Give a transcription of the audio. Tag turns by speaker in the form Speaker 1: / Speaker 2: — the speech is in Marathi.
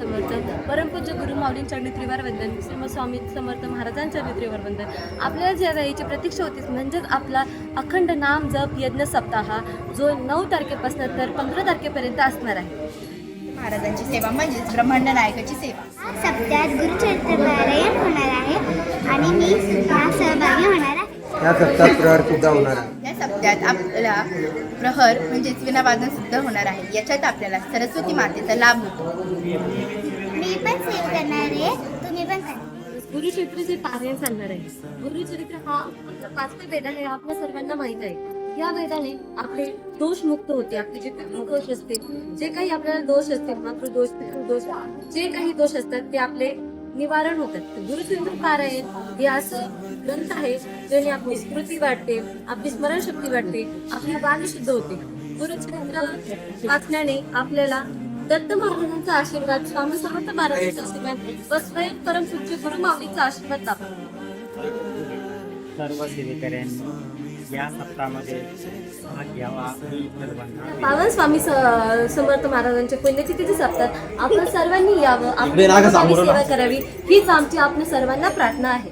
Speaker 1: समर्थ, परमपूज्य गुरु माऊलींच्या नेत्रीवर वंदन, श्रीमद स्वामी समर्थ महाराजांच्या नेत्रीवर वंदन। आपल्याला ज्या वेळेची प्रतीक्षा होती म्हणजेच आपला अखंड नाम जप यज्ञ सप्ताह जो 9 तारखेपासून तर 15 तारखेपर्यंत असणार आहे।
Speaker 2: महाराजांची सेवा म्हणजेच ब्रह्मांड नायकाची सेवा।
Speaker 3: सप्ताहात गुरुचरित्र पारायण होणार आहे आणि मी या सहभागी होणार आहे।
Speaker 4: या सप्ताहात प्रहर सुद्धा होणार आहे।
Speaker 2: या सप्ताहात आपल्याला प्रहर म्हणजेच वीणावादन सुद्धा होणार आहे। याच्यात आपल्याला सरस्वती मातेचा लाभ होतो।
Speaker 3: मी पण सेव करणार आहे, तुम्ही पण करा।
Speaker 1: गुरुचरित्राचे पारायण चालणार आहे। गुरुचरित्र हा 5वा वेद आहे, आपल्या सर्वांना माहीत आहे। या वेदाने आपले दोष मुक्त होते। आपले जे दोष असतील, जे काही आपल्याला दोष असतील, मातृदोष, पितृदोष, जे काही दोष असतात ते आपले निवारण होतात। गुरुचरित्र पारायण हे असं ग्रंथ आहे ज्याने आपली स्मृती वाढते, आपली स्मरणशक्ती वाढते, आपली वाणी शुद्ध होते। गुरुचरित्र वाचण्याने आपल्याला दत्त महाराजांचा आशीर्वाद, स्वामी समर्थ महाराजांचा आशीर्वाद व स्वयं परमपूज्य गुरु माऊलीचा आशीर्वाद लाभतो।
Speaker 5: सर्व सेवेकऱ्यांनी या सप्ताहामध्ये भाग घ्यावा ही सर्वांना
Speaker 1: पावन स्वामी समर्थ महाराजांच्या पुण्यतिथीचे सप्ताह आपण सर्वांनी यावं, आपली सेवा करावी हीच आमची आपल्या सर्वांना प्रार्थना आहे।